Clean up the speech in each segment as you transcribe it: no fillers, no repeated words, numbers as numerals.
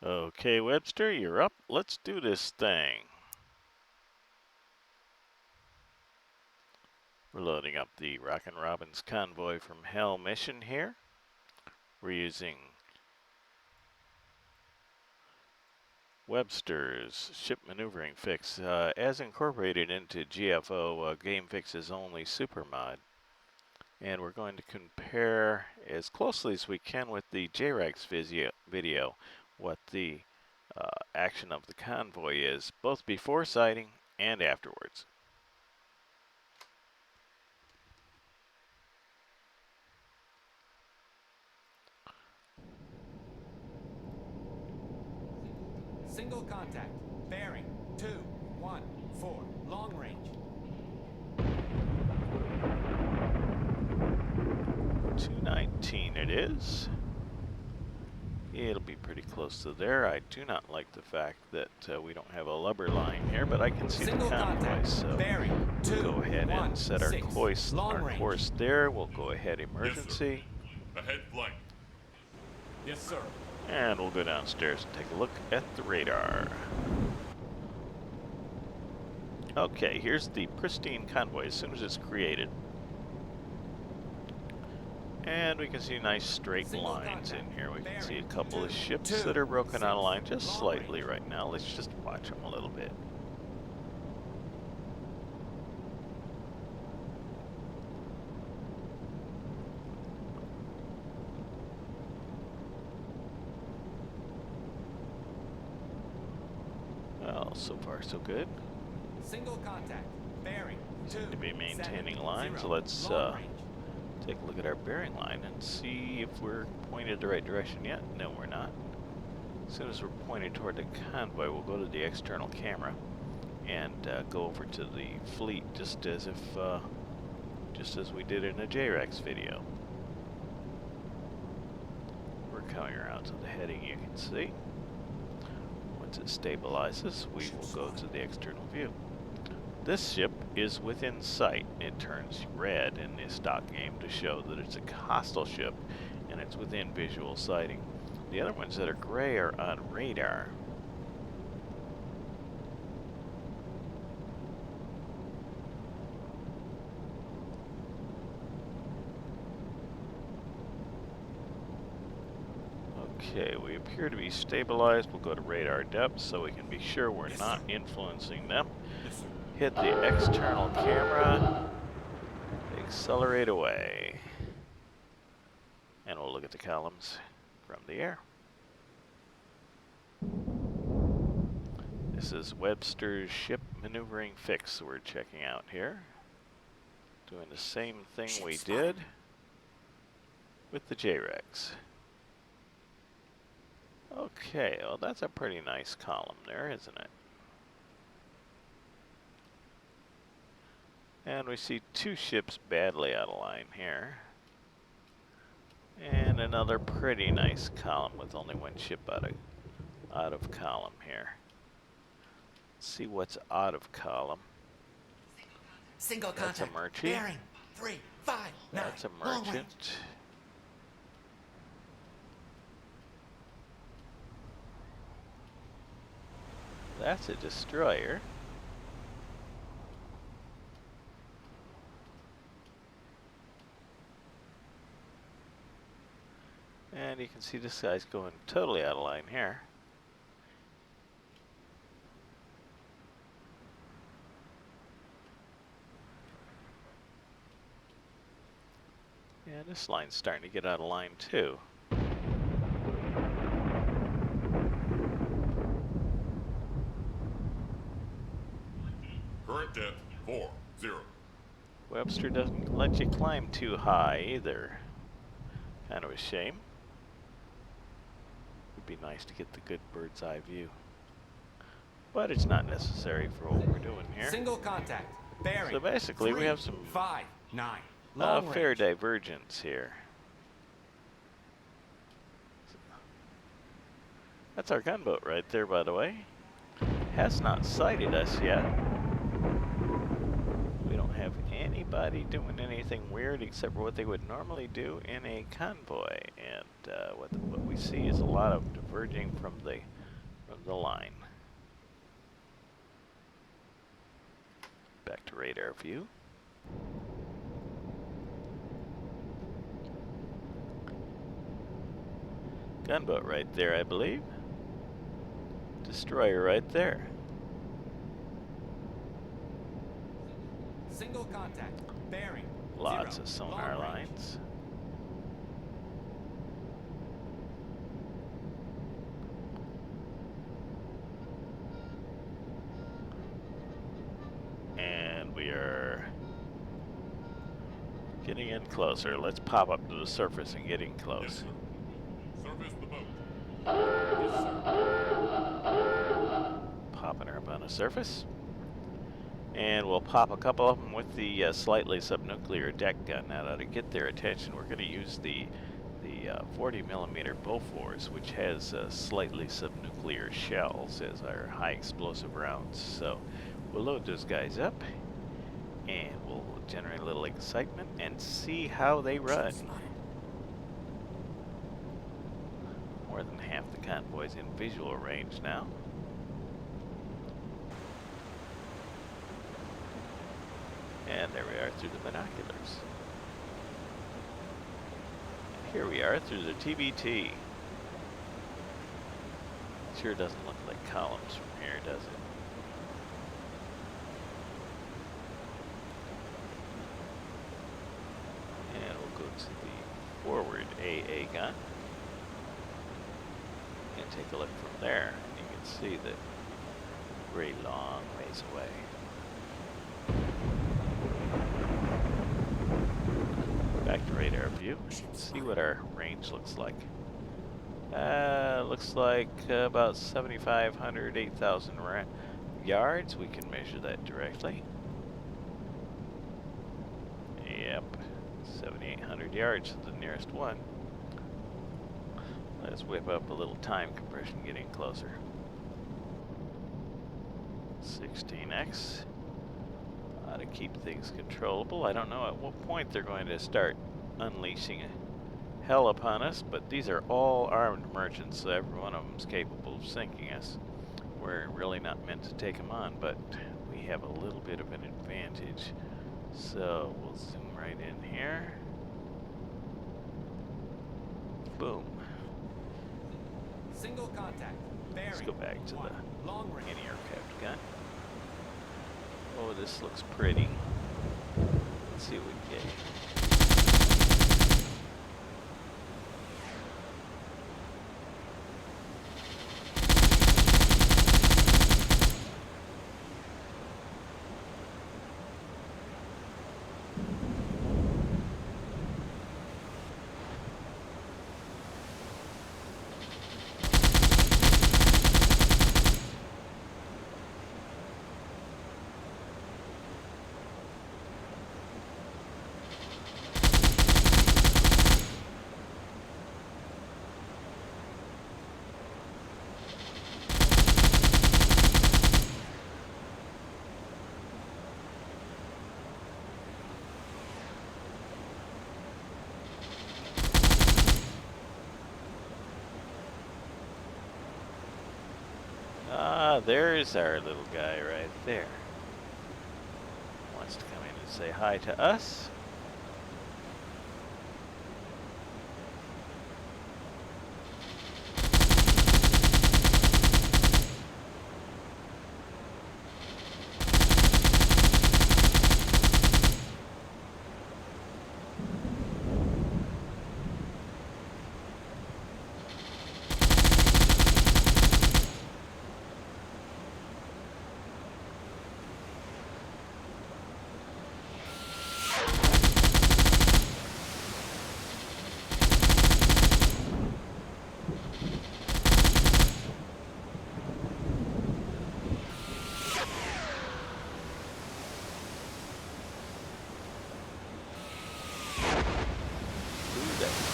Okay, Webster, you're up. Let's do this thing. We're loading up the Rockin' Robin's Convoy from Hell mission here. We're using Webster's Ship Maneuvering Fix as incorporated into GFO Game Fix's only supermod. And we're going to compare as closely as we can with the JREX video what the action of the convoy is, both before sighting and afterwards. Single contact, bearing 214, long range. 219 it is. It'll be pretty close to there. I do not like the fact that we don't have a lubber line here, but I can see Single the convoy, contact, so bearing we'll go ahead and set our 216, course there. We'll go ahead emergency. Yes, ahead flank. Yes, sir. And we'll go downstairs and take a look at the radar. Okay, here's the pristine convoy as soon as it's created. And we can see nice straight lines in here. We can see a couple of ships that are broken out of line just slightly right now. Let's just watch them a little bit. Well, so far so good. Single contact, bearing Seem to be maintaining 270, lines. Let's long range. take a look at our bearing line and see if we're pointed the right direction yet. No, we're not. As soon as we're pointed toward the convoy, we'll go to the external camera and go over to the fleet just as we did in the JREX video. We're coming around to the heading, you can see. Once it stabilizes, we will go to the external view. This ship is within sight. It turns red in the stock game to show that it's a hostile ship and it's within visual sighting. The other ones that are gray are on radar. Okay, we appear to be stabilized. We'll go to radar depth so we can be sure we're not influencing them. Hit the external camera, accelerate away, and we'll look at the columns from the air. This is Webster's Ship Maneuvering Fix we're checking out here. Doing the same thing we did with the JREX. Okay, well that's a pretty nice column there, isn't it? And we see two ships badly out of line here. And another pretty nice column with only one ship out of column here. Let's see what's out of column. Single That's contact, a merchant. bearing 359, That's a long range. merchant. That's a destroyer. And you can see this guy's going totally out of line here. Yeah, this line's starting to get out of line too. Current depth 40. Webster doesn't let you climb too high either. Kind of a shame. Would be nice to get the good bird's eye view. But it's not necessary for what we're doing here. Single contact, bearing So basically we have some 359, long fair range. divergence here. That's our gunboat right there, by the way. Has not sighted us yet. We don't have any anybody doing anything weird except for what they would normally do in a convoy. And what we see is a lot of diverging from the line. Back to radar view. Gunboat right there, I believe. Destroyer right there. Single contact. Bearing. Lots 0. of sonar Long range. lines. And we are getting in closer. Let's pop up to the surface and get in Yes, close. sir. Surface the boat. Popping her up on the surface. And we'll pop a couple of them with the Slightly Subnuclear Deck Gun. Now to get their attention, we're going to use the 40mm Bofors, which has slightly subnuclear shells as our high explosive rounds. So we'll load those guys up, and we'll generate a little excitement and see how they run. More than half the convoy's in visual range now. And there we are through the binoculars. And here we are through the TBT. Sure doesn't look like columns from here, does it? And we'll go to the forward AA gun and take a look from there. And you can see that we're a long ways away. Back to radar view. See what our range looks like. Looks like about 7,500, 8,000 yards. We can measure that directly. Yep, 7,800 yards is the nearest one. Let's whip up a little time compression getting closer. 16x. To keep things controllable. I don't know at what point they're going to start unleashing hell upon us, but these are all armed merchants, so every one of them is capable of sinking us. We're really not meant to take them on, but we have a little bit of an advantage. So we'll zoom right in here. Boom. Single contact. Bearing. Let's go back to 1. the Long range. anti-aircraft gun. Oh, this looks pretty. Let's see what we get. There's our little guy right there. Wants to come in and say hi to us.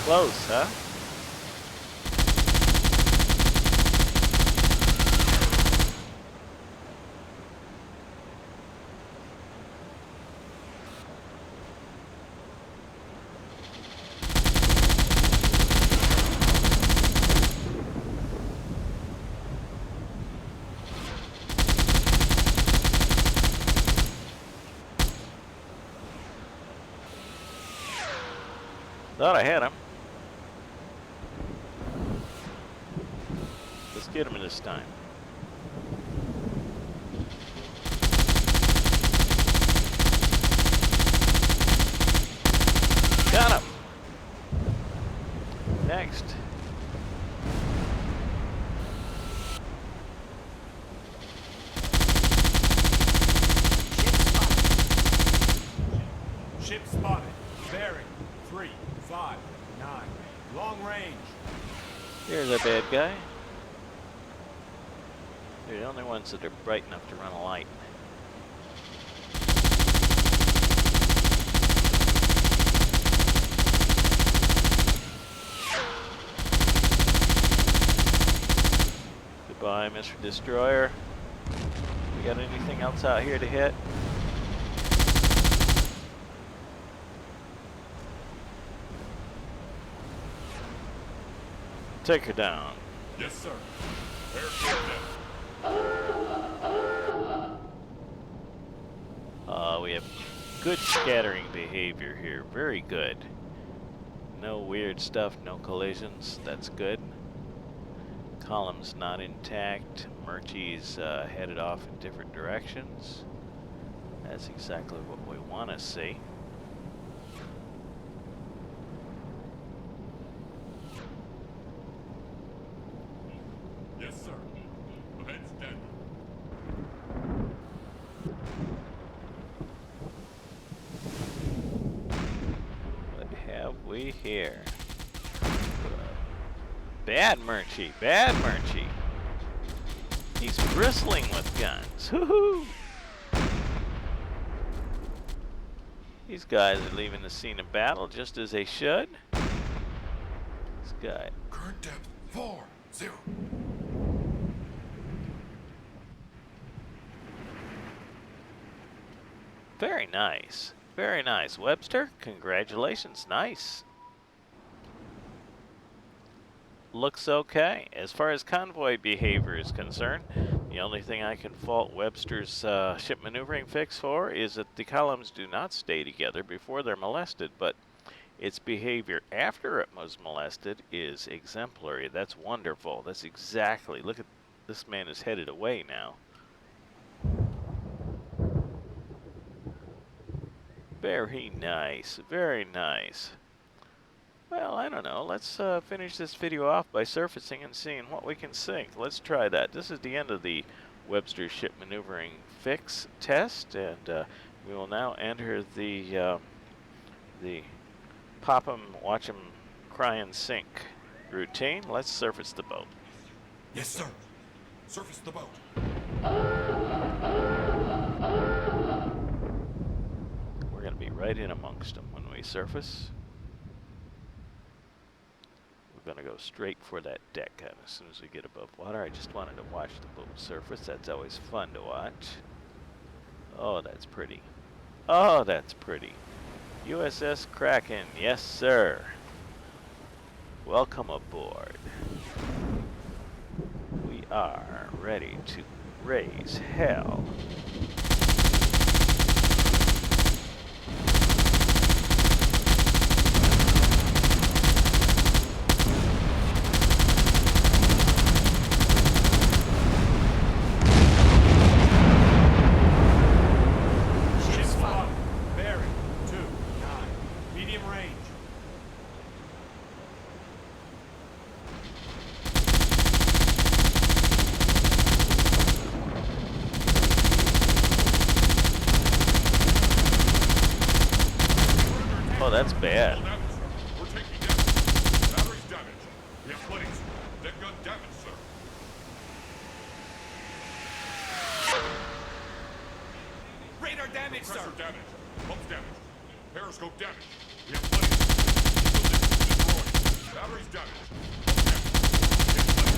Close, huh? Thought I had him. Let's get him this time. Got him. Next. Ship spotted. Bearing 359. Long range. Here's a bad guy. They're the only ones that are bright enough to run a light. Goodbye, Mr. Destroyer. We got anything else out here to hit? Take her down. Yes, sir. Airfield down. We have good scattering behavior here. Very good. No weird stuff, no collisions. That's good. Column's not intact. Murchie's headed off in different directions. That's exactly what we want to see. Yes, sir. Ahead standard. What have we here? Bad Murchie, bad Murchie. He's bristling with guns. Woohoo! These guys are leaving the scene of battle just as they should. This guy. Current depth 40. Very nice. Very nice. Webster, congratulations. Nice. Looks okay. As far as convoy behavior is concerned, the only thing I can fault Webster's ship maneuvering fix for is that the columns do not stay together before they're molested, but its behavior after it was molested is exemplary. That's wonderful. That's exactly. Look at this man is headed away now. Very nice. Very nice. Well, I don't know. Let's finish this video off by surfacing and seeing what we can sink. Let's try that. This is the end of the Webster Ship Maneuvering Fix test, and we will now enter the pop 'em, watch 'em cry and sink routine. Let's surface the boat. Yes, sir. Surface the boat. We're going to be right in amongst them when we surface. We're going to go straight for that deck gun as soon as we get above water. I just wanted to watch the boat surface. That's always fun to watch. Oh, that's pretty. Oh, that's pretty. USS Kraken, yes sir. Welcome aboard. We are ready to raise hell. Oh, that's bad. We're taking damage. Batteries damaged. We have planes. Deck gun damaged, sir. Radar damage, sir. Compressor damaged. Pumps damaged. Periscope damaged. We have planes. Destroyed. Batteries damaged. Pumps damaged. We have planes.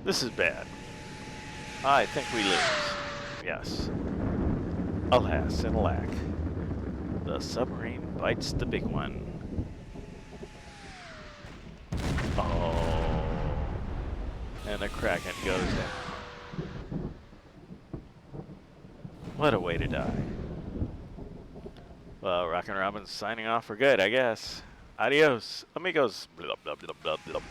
This is bad. I think we lose. Yes. Alas and alack. The submarine bites the big one. Oh. And the Kraken goes down. What a way to die. Well, Rockin' Robin's signing off for good, I guess. Adios, amigos. Blah, blah, blah, blah, blah.